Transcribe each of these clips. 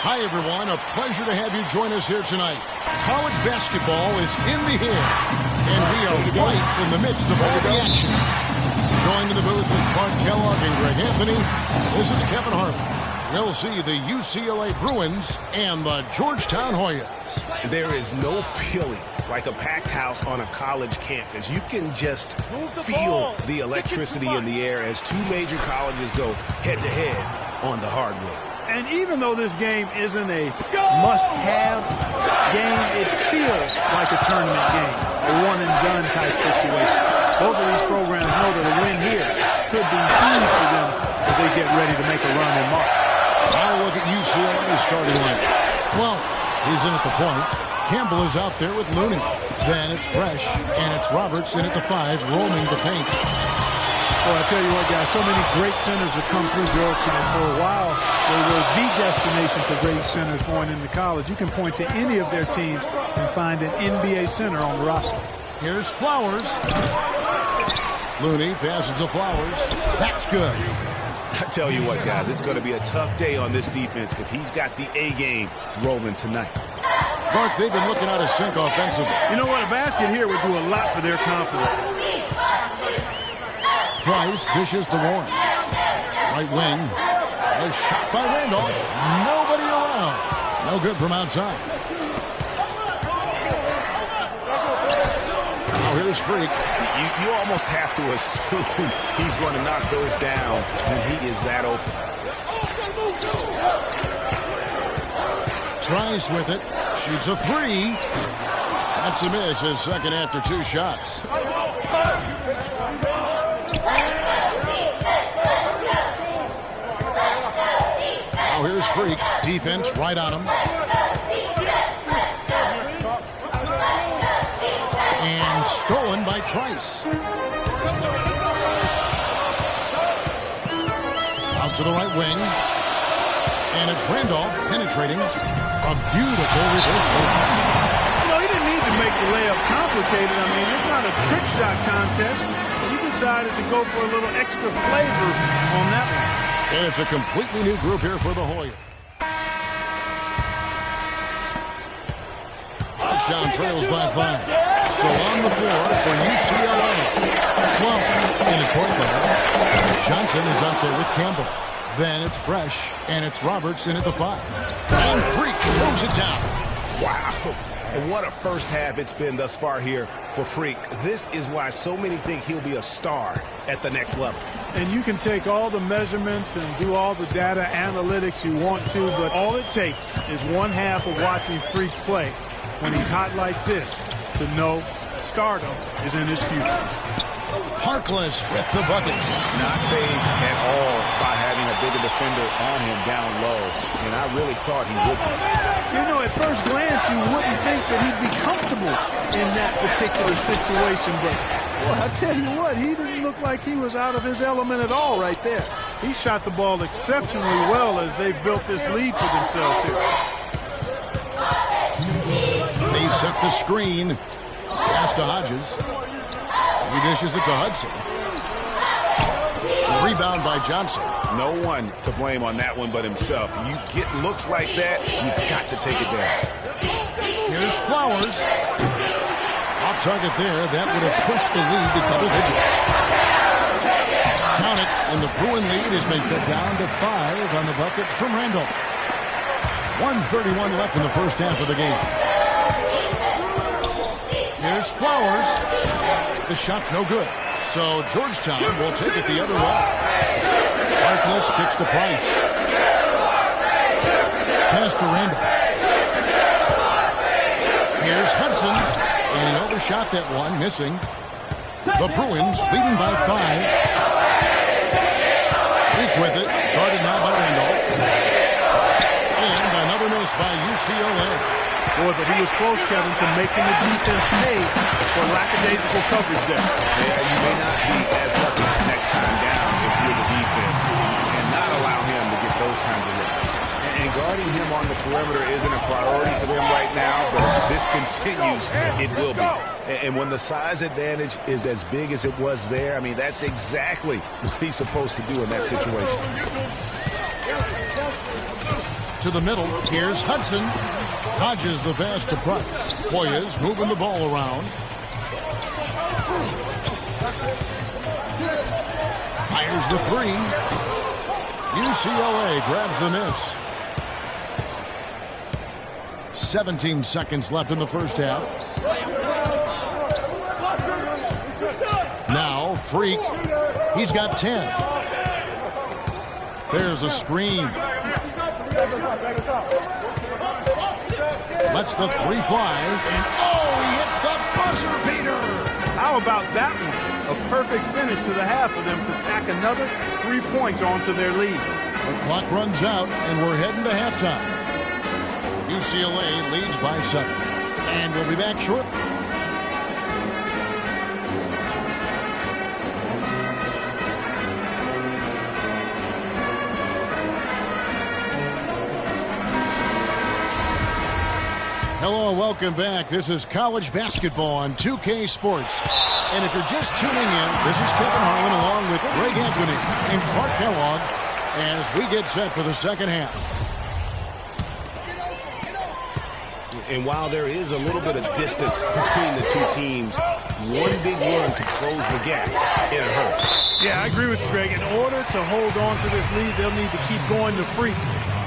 Hi, everyone. A pleasure to have you join us here tonight. College basketball is in the air, and we are right in the midst of all the action. Joined in the booth with Clark Kellogg and Greg Anthony, this is Kevin Harlan. We'll see the UCLA Bruins and the Georgetown Hoyas. There is no feeling like a packed house on a college campus. You can just feel the electricity in the air as two major colleges go head-to-head on the hardwood. And even though this game isn't a must-have game, it feels like a tournament game, a one-and-done type situation. Both of these programs know that a win here could be huge for them as they get ready to make a run in March. Now look at UCLA's starting line. Flowers is in at the point. Campbell is out there with Looney. Then it's Fresh, and it's Roberts in at the 5, roaming the paint. Well, I tell you what, guys, so many great centers have come through Georgetown. For a while, they were the destination for great centers going into college. You can point to any of their teams and find an NBA center on the roster. Here's Flowers. Looney passes to Flowers. That's good. I tell you what, guys, it's going to be a tough day on this defense if he's got the A game rolling tonight. Clark, they've been looking out of sync offensively. You know what? A basket here would do a lot for their confidence. Price dishes to Warren. Right wing. A shot by Randolph. Nobody around. No good from outside. Now here's Freak. You almost have to assume he's going to knock those down when he is that open. Tries with it. Shoots a 3. That's a miss. His second after 2 shots. Now here's Freak. Defense right on him. And stolen by Trice. Out to the right wing. And it's Randolph penetrating. A beautiful reverse layup. You know, he didn't need to make the layup complicated. I mean, it's not a trick shot contest. But he decided to go for a little extra flavor on that one. And it's a completely new group here for the Hoyas. Georgetown trails by 5. So on the floor for UCLA. 12 in at point guard. Johnson is out there with Campbell. Then it's Fresh, and it's Roberts in at the 5. And Freak throws it down. Wow. And what a first half it's been thus far here for Freak. This is why so many think he'll be a star at the next level. And you can take all the measurements and do all the data analytics you want to, but all it takes is one half of watching Freak play when he's hot like this to know stardom is in his future. Harkless with the bucket. Not fazed at all by having a bigger defender on him down low, and I really thought he would be. You know, at first glance, you wouldn't think that he'd be comfortable in that particular situation, but well, I tell you what, he didn't look like he was out of his element at all right there. He shot the ball exceptionally well as they built this lead for themselves here. They set the screen. Pass to Hodges. He dishes it to Hudson. Rebound by Johnson. No one to blame on that one but himself. You get looks like that, you've got to take it down. Here's Flowers. Off target there. That would have pushed the lead to double digits. Count it, and the Bruin lead has been cut down to 5 on the bucket from Randolph. 1:31 left in the first half of the game. Here's Flowers. The shot no good. So Georgetown will take it the other way. Harkless kicks to Price. Pass to Randolph. Here's Hudson. And he overshot that one, missing. The Bruins leading by 5. Speak with it. Guarded now by Randolph. And another miss by UCLA. Boy, but he was close, Kevin, to making the defense pay for lackadaisical coverage there. Yeah, you may not be as lucky next time down if you're the defense and not allow him those kinds of looks. And guarding him on the perimeter isn't a priority for them right now, but if this continues, it will be. And when the size advantage is as big as it was there, I mean, that's exactly what he's supposed to do in that situation. To the middle, here's Hudson. Dodges the pass to Price. Hoyas moving the ball around. Fires the three. UCLA grabs the miss. 17 seconds left in the first half. Now, Freak. He's got 10. There's a screen. Lets the three fly. And oh, he hits the buzzer beater. How about that one? A perfect finish to the half for them to tack another 3 points onto their lead. The clock runs out, and we're heading to halftime. UCLA leads by 7. And we'll be back shortly. Hello and welcome back. This is college basketball on 2K Sports. And if you're just tuning in, this is Kevin Harlan along with Greg Anthony and Clark Kellogg as we get set for the second half. And while there is a little bit of distance between the two teams, one big run could close the gap in a hurry. Yeah, I agree with you, Greg. In order to hold on to this lead, they'll need to keep going to Freak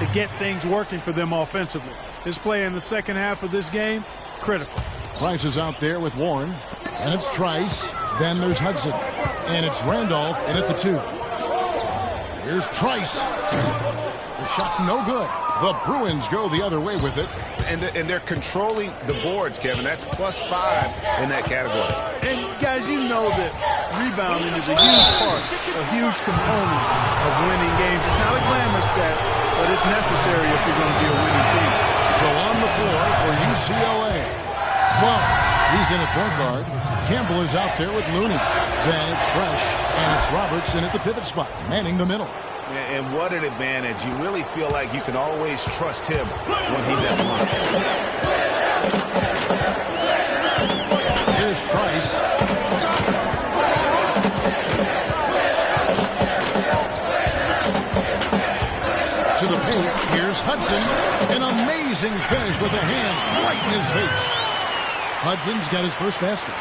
to get things working for them offensively. This play in the second half of this game, critical. Price is out there with Warren, and it's Trice. Then there's Hudson, and it's Randolph in at the 2. Here's Trice. The shot no good. The Bruins go the other way with it. And they're controlling the boards, Kevin. That's +5 in that category. And, guys, you know that rebounding is a huge part, a huge component of winning games. It's not a glamorous stat, but it's necessary if you're going to be a winning team. So on the floor for UCLA. Well, he's in at point guard. Campbell is out there with Looney. Then it's Fresh, and it's Robertson at the pivot spot, manning the middle. And what an advantage. You really feel like you can always trust him when he's at the line. Here's Trice. To the paint, here's Hudson. An amazing finish with a hand right in his face. Hudson's got his first basket.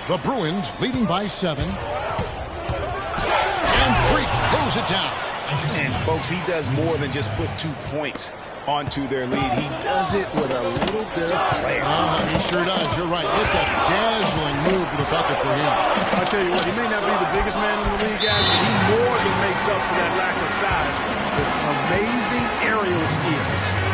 The Bruins leading by 7. And Freak throws it down. And, folks, he does more than just put 2 points onto their lead. He does it with a little bit of flair. He sure does. You're right. It's a dazzling move to the bucket for him. I'll tell you what, he may not be the biggest man in the league, guys, but he more than makes up for that lack of size with amazing aerial skills.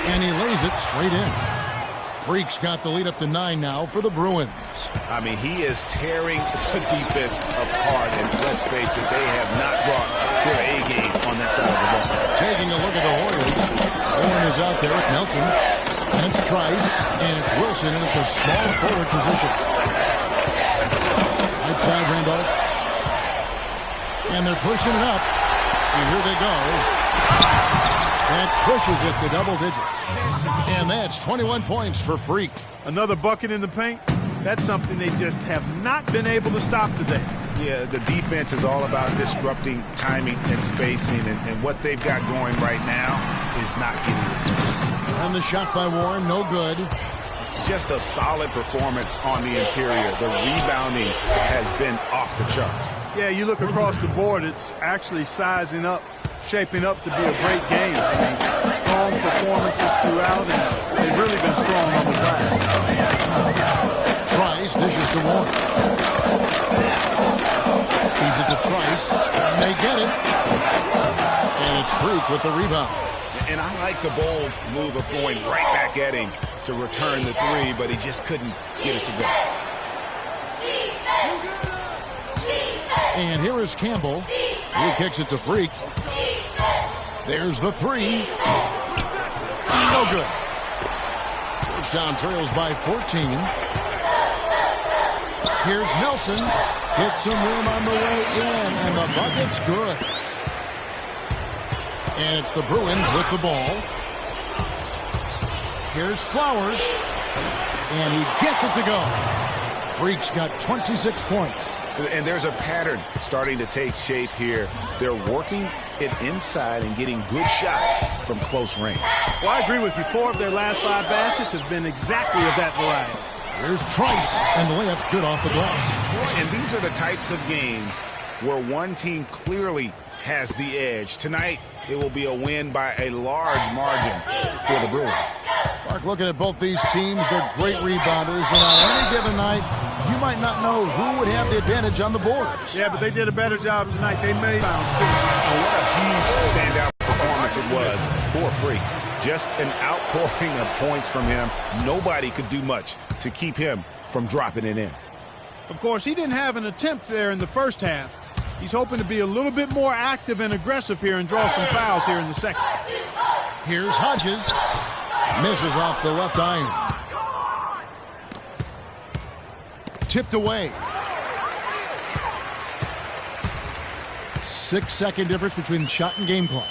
And he lays it straight in. Freak's got the lead up to 9 now for the Bruins. I mean, he is tearing the defense apart, and let's face it, they have not brought their A-game on that side of the ball. Taking a look at the Warriors. Warren is out there with Nelson. And it's Trice, and it's Wilson in at the small forward position. Outside Randolph. And they're pushing it up. And here they go. That pushes it to double digits. And that's 21 points for Freak. Another bucket in the paint. That's something they just have not been able to stop today. Yeah, the defense is all about disrupting timing and spacing, and what they've got going right now is not getting it. And the shot by Warren, no good. Just a solid performance on the interior. The rebounding has been off the charts. Yeah, you look across the board, it's actually sizing up, shaping up to be a great game. I mean, strong performances throughout, and they've really been strong on the glass. Trice dishes to Warren. Feeds it to Trice, and they get it. And it's Freak with the rebound. And I like the bold move of going right back at him to return the three, but he just couldn't get it to go. And here is Campbell. He kicks it to Freak. There's the three. No good. Georgetown trails by 14. Here's Nelson. Gets some room on the way in, and the bucket's good. And it's the Bruins with the ball. Here's Flowers. And he gets it to go. Freak's got 26 points. And there's a pattern starting to take shape here. They're working it inside and getting good shots from close range. Well, I agree with you. 4 of their last 5 baskets have been exactly of that variety. Here's Trice, and the layup's good off the glass. And these are the types of games where one team clearly has the edge. Tonight, it will be a win by a large margin for the Bruins. Mark, looking at both these teams, they're great rebounders, and on any given night, you might not know who would have the advantage on the boards. Yeah, but they did a better job tonight. They made bounds, too. And what a huge standout performance it was for Freak. Just an outpouring of points from him. Nobody could do much to keep him from dropping it in. Of course, he didn't have an attempt there in the first half. He's hoping to be a little bit more active and aggressive here and draw some fouls here in the second. Here's Hodges. Misses off the left iron. Tipped away. 6-second difference between shot and game clock.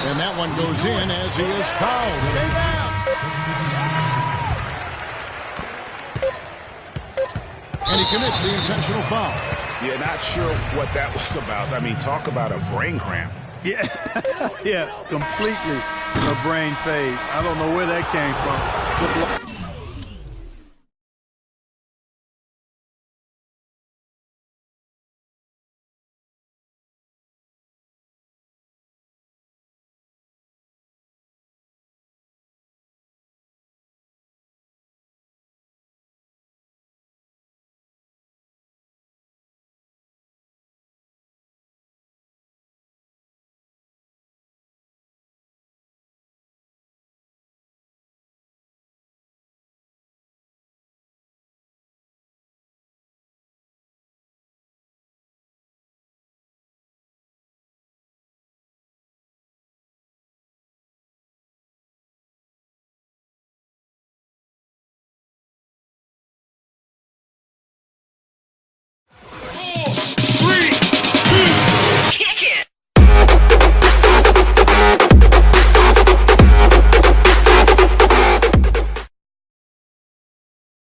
And that one goes in as he is fouled. And he commits the intentional foul. Yeah, not sure what that was about. I mean, talk about a brain cramp. Yeah, yeah, completely a brain fade. I don't know where that came from. Just